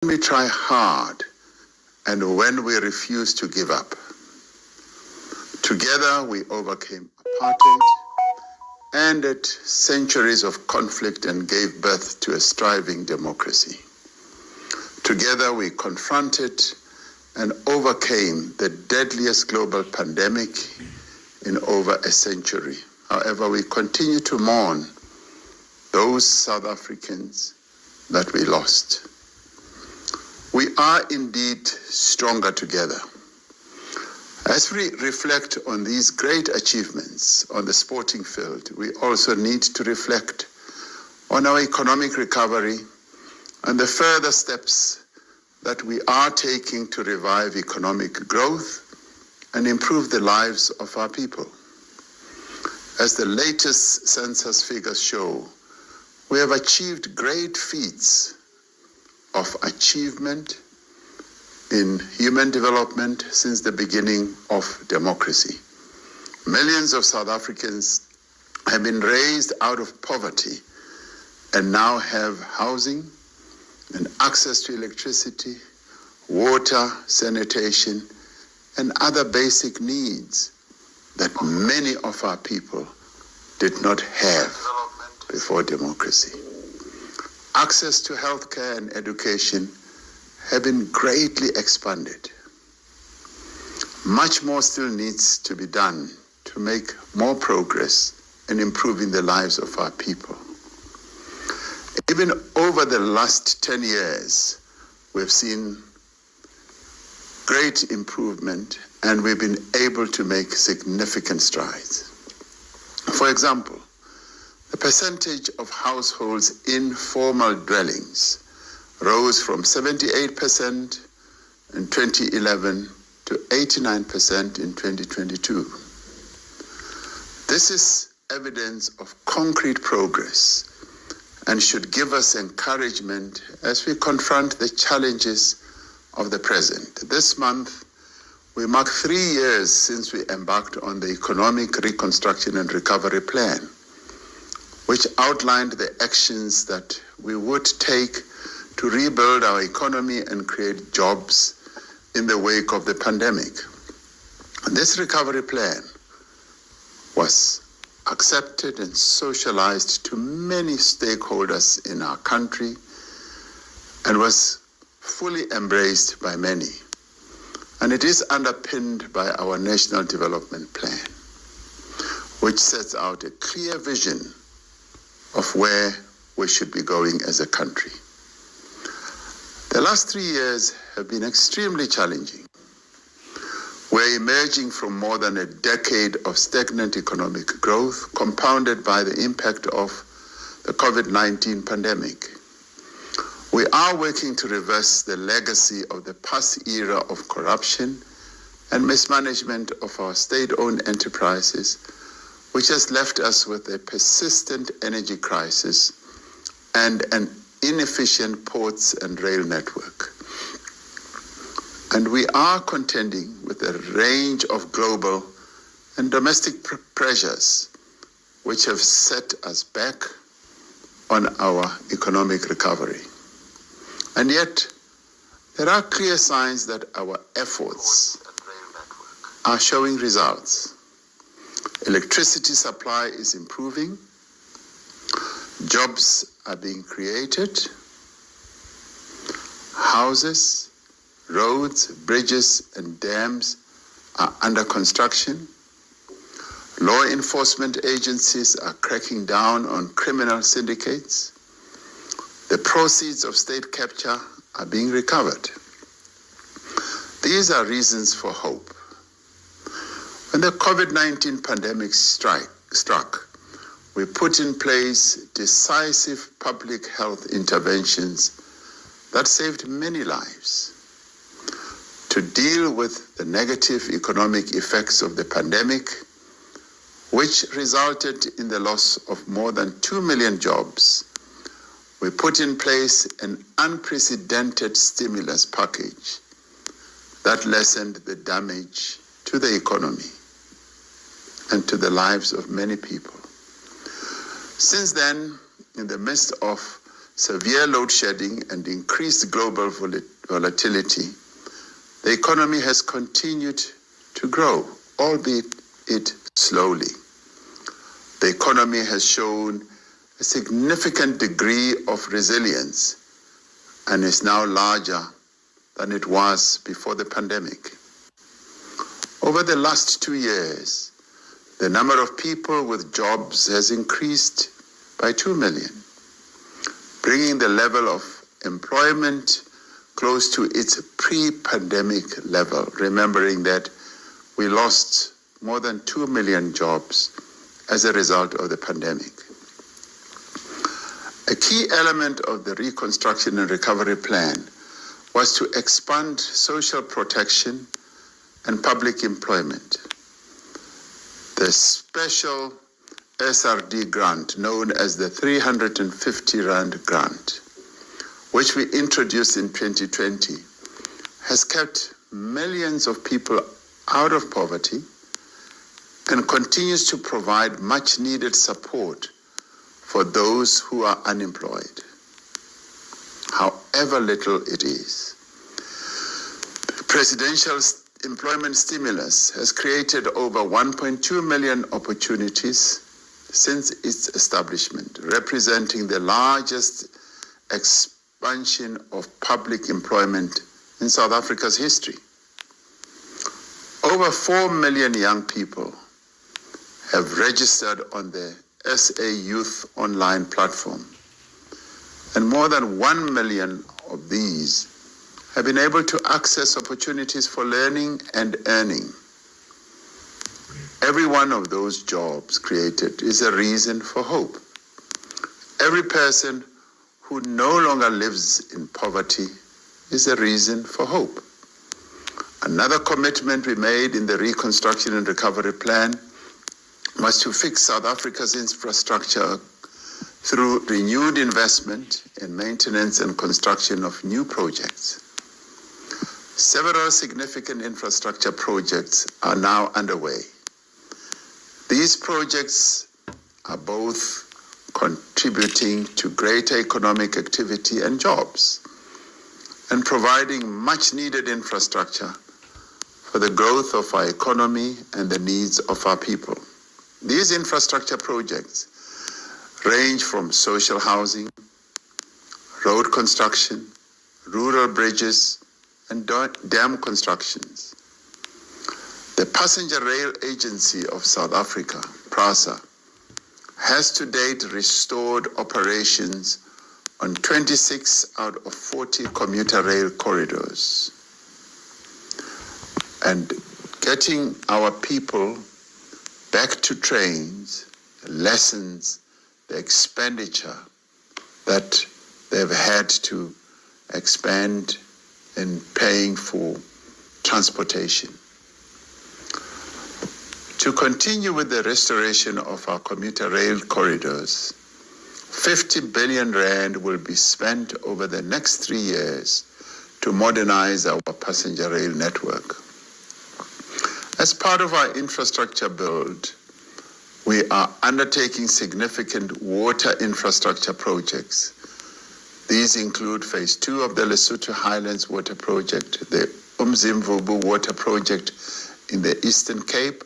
we try hard and when we refuse to give up. Together we overcame apartheid, ended centuries of conflict and gave birth to a striving democracy. Together we confronted and overcame the deadliest global pandemic in over a century. However, we continue to mourn those South Africans that we lost. We are indeed stronger together. As we reflect on these great achievements on the sporting field, we also need to reflect on our economic recovery and the further steps that we are taking to revive economic growth and improve the lives of our people. As the latest census figures show, we have achieved great feats of achievement in human development since the beginning of democracy. Millions of South Africans have been raised out of poverty and now have housing and access to electricity, water, sanitation, and other basic needs that many of our people did not have before democracy. Access to healthcare and education have been greatly expanded. Much more still needs to be done to make more progress in improving the lives of our people. Even over the last 10 years, we've seen great improvement and we've been able to make significant strides. For example, the percentage of households in formal dwellings rose from 78% in 2011 to 89% in 2022. This is evidence of concrete progress and should give us encouragement as we confront the challenges of the present. This month, we mark 3 years since we embarked on the Economic Reconstruction and Recovery Plan, which outlined the actions that we would take to rebuild our economy and create jobs in the wake of the pandemic. This recovery plan was accepted and socialized to many stakeholders in our country and was fully embraced by many. And it is underpinned by our National Development Plan, which sets out a clear vision of where we should be going as a country. The last 3 years have been extremely challenging. We're emerging from more than a decade of stagnant economic growth, compounded by the impact of the COVID-19 pandemic. We are working to reverse the legacy of the past era of corruption and mismanagement of our state-owned enterprises, which has left us with a persistent energy crisis and an inefficient ports and rail network. And we are contending with a range of global and domestic pressures which have set us back on our economic recovery. And yet, there are clear signs that our efforts are showing results. Electricity supply is improving, jobs are being created, houses, roads, bridges, and dams are under construction. Law enforcement agencies are cracking down on criminal syndicates. The proceeds of state capture are being recovered. These are reasons for hope. When the COVID-19 pandemic struck, we put in place decisive public health interventions that saved many lives. To deal with the negative economic effects of the pandemic, which resulted in the loss of more than 2 million jobs, we put in place an unprecedented stimulus package that lessened the damage to the economy and to the lives of many people. Since then, in the midst of severe load shedding, and increased global volatility, the economy has continued to grow, albeit slowly. The economy has shown a significant degree of resilience and is now larger than it was before the pandemic. Over the last 2 years, the number of people with jobs has increased by 2 million, bringing the level of employment close to its pre-pandemic level, remembering that we lost more than 2 million jobs as a result of the pandemic. A key element of the Reconstruction and Recovery Plan was to expand social protection and public employment. The special SRD grant, known as the 350 Rand grant, which we introduced in 2020, has kept millions of people out of poverty and continues to provide much needed support for those who are unemployed, however little it is. The presidential employment stimulus has created over 1.2 million opportunities since its establishment, representing the largest expansion of public employment in South Africa's history. Over 4 million young people have registered on the SA Youth Online platform, and more than 1 million of these have been able to access opportunities for learning and earning. Every one of those jobs created is a reason for hope. Every person who no longer lives in poverty is a reason for hope. Another commitment we made in the Reconstruction and Recovery Plan was to fix South Africa's infrastructure through renewed investment in maintenance and construction of new projects. Several significant infrastructure projects are now underway. These projects are both contributing to greater economic activity and jobs, and providing much needed infrastructure for the growth of our economy and the needs of our people. These infrastructure projects range from social housing, road construction, rural bridges, and dam constructions. The Passenger Rail Agency of South Africa, PRASA, has to date restored operations on 26 out of 40 commuter rail corridors. And getting our people back to trains lessens the expenditure that they've had to expend in paying for transportation. To continue with the restoration of our commuter rail corridors, 50 billion Rand will be spent over the next 3 years to modernize our passenger rail network. As part of our infrastructure build, we are undertaking significant water infrastructure projects. These include Phase 2 of the Lesotho Highlands Water Project. The Umzimvubu Water Project in the Eastern Cape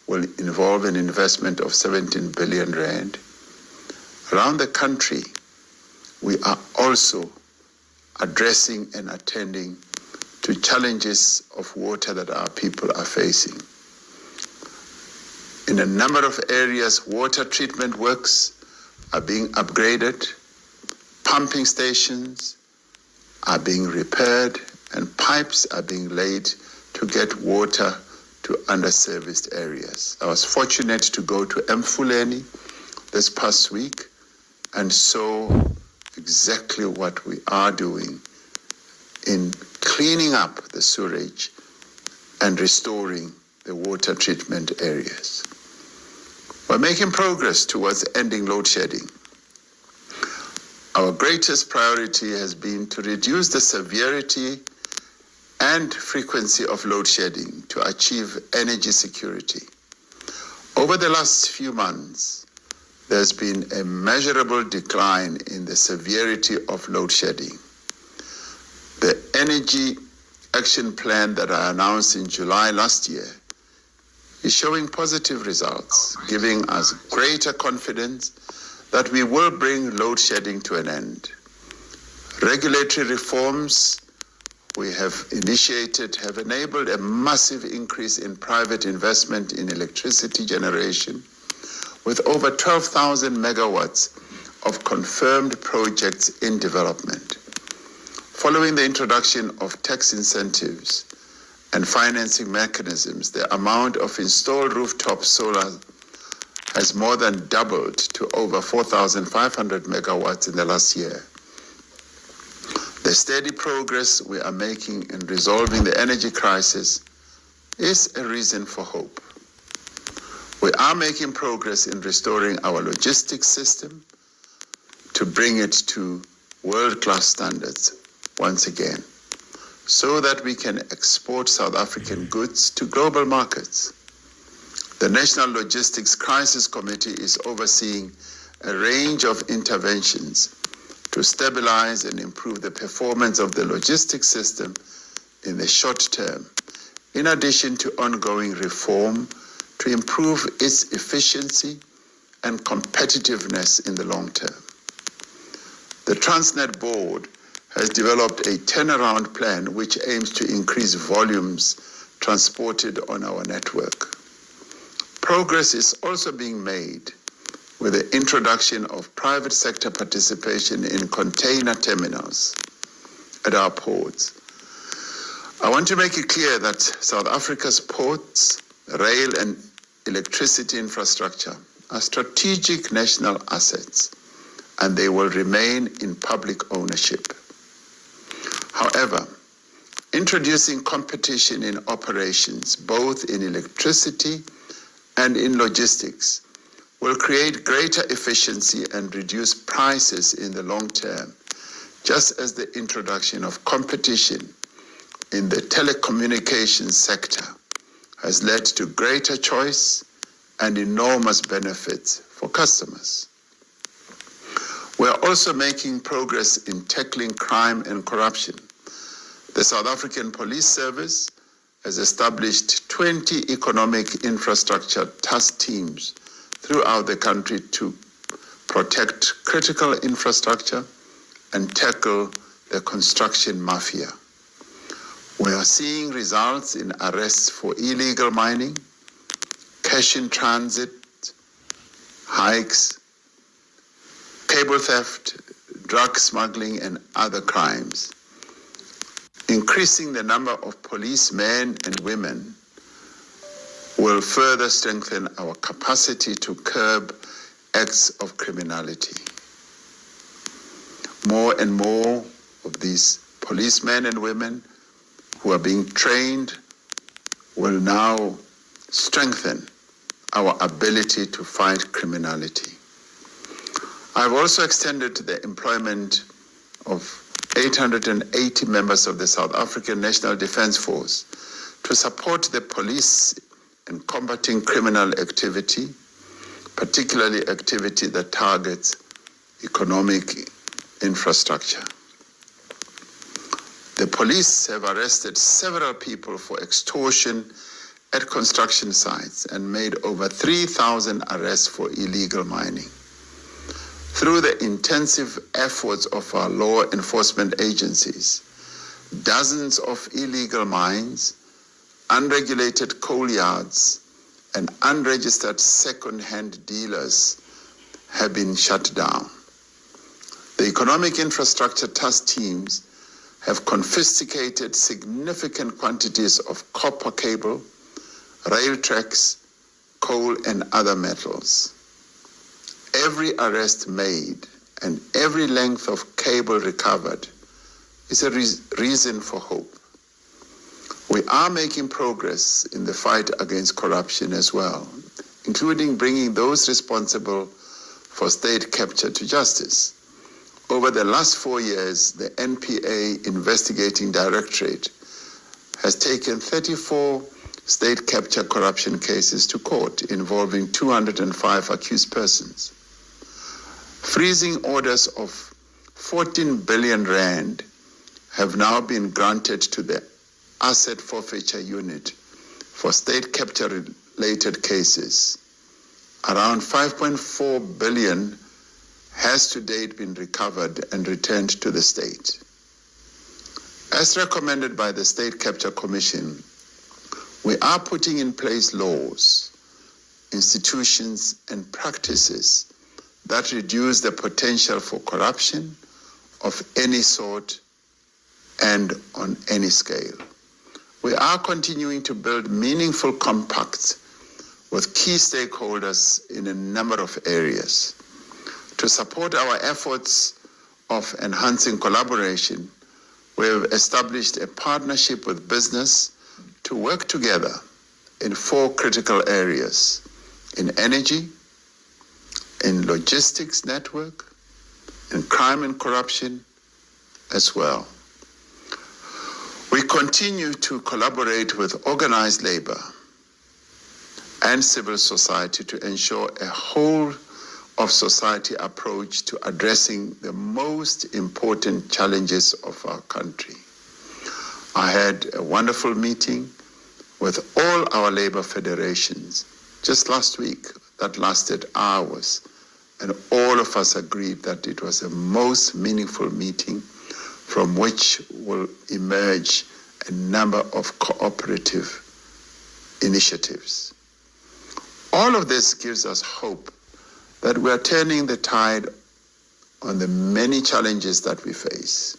will involve an investment of 17 billion Rand. Around the country, we are also addressing and attending to challenges of water that our people are facing. In a number of areas, water treatment works are being upgraded, pumping stations are being repaired, and pipes are being laid to get water to underserviced areas. I was fortunate to go to Mfuleni this past week and saw exactly what we are doing in cleaning up the sewage and restoring the water treatment areas. We're making progress towards ending load shedding. Our greatest priority has been to reduce the severity and frequency of load shedding to achieve energy security. Over the last few months, there's been a measurable decline in the severity of load shedding. The Energy Action Plan that I announced in July last year is showing positive results, giving us greater confidence that we will bring load shedding to an end. Regulatory reforms we have initiated have enabled a massive increase in private investment in electricity generation, with over 12,000 megawatts of confirmed projects in development. Following the introduction of tax incentives and financing mechanisms, the amount of installed rooftop solar has more than doubled to over 4,500 megawatts in the last year. The steady progress we are making in resolving the energy crisis is a reason for hope. We are making progress in restoring our logistics system to bring it to world-class standards once again, so that we can export South African goods to global markets. The National Logistics Crisis Committee is overseeing a range of interventions to stabilize and improve the performance of the logistics system in the short term, in addition to ongoing reform to improve its efficiency and competitiveness in the long term. The Transnet Board has developed a turnaround plan which aims to increase volumes transported on our network. Progress is also being made with the introduction of private sector participation in container terminals at our ports. I want to make it clear that South Africa's ports, rail and electricity infrastructure are strategic national assets, and they will remain in public ownership. However, introducing competition in operations, both in electricity and in logistics, will create greater efficiency and reduce prices in the long term, just as the introduction of competition in the telecommunications sector has led to greater choice and enormous benefits for customers. We are also making progress in tackling crime and corruption. The South African Police Service has established 20 economic infrastructure task teams throughout the country to protect critical infrastructure and tackle the construction mafia. We are seeing results in arrests for illegal mining, cash in transit, hikes, cable theft, drug smuggling, and other crimes. Increasing the number of policemen and women will further strengthen our capacity to curb acts of criminality. More and more of these policemen and women who are being trained will now strengthen our ability to fight criminality. I've also extended the employment of 880 members of the South African National Defence Force to support the police in combating criminal activity, particularly activity that targets economic infrastructure. The police have arrested several people for extortion at construction sites and made over 3,000 arrests for illegal mining. Through the intensive efforts of our law enforcement agencies, dozens of illegal mines, unregulated coal yards, and unregistered second-hand dealers have been shut down. The economic infrastructure task teams have confiscated significant quantities of copper cable, rail tracks, coal, and other metals. Every arrest made and every length of cable recovered is a reason for hope. We are making progress in the fight against corruption as well, including bringing those responsible for state capture to justice. Over the last 4 years, the NPA Investigating Directorate has taken 34 state capture corruption cases to court involving 205 accused persons. Freezing orders of 14 billion rand have now been granted to the Asset Forfeiture Unit for state capture-related cases. Around 5.4 billion has to date been recovered and returned to the state. As recommended by the State Capture Commission, we are putting in place laws, institutions, and practices that reduce the potential for corruption of any sort and on any scale. We are continuing to build meaningful compacts with key stakeholders in a number of areas. To support our efforts of enhancing collaboration, we have established a partnership with business to work together in 4 critical areas: in energy, in logistics network, in crime and corruption as well. We continue to collaborate with organized labor and civil society to ensure a whole of society approach to addressing the most important challenges of our country. I had a wonderful meeting with all our labor federations just last week that lasted hours, and all of us agreed that it was a most meaningful meeting from which will emerge a number of cooperative initiatives. All of this gives us hope that we are turning the tide on the many challenges that we face.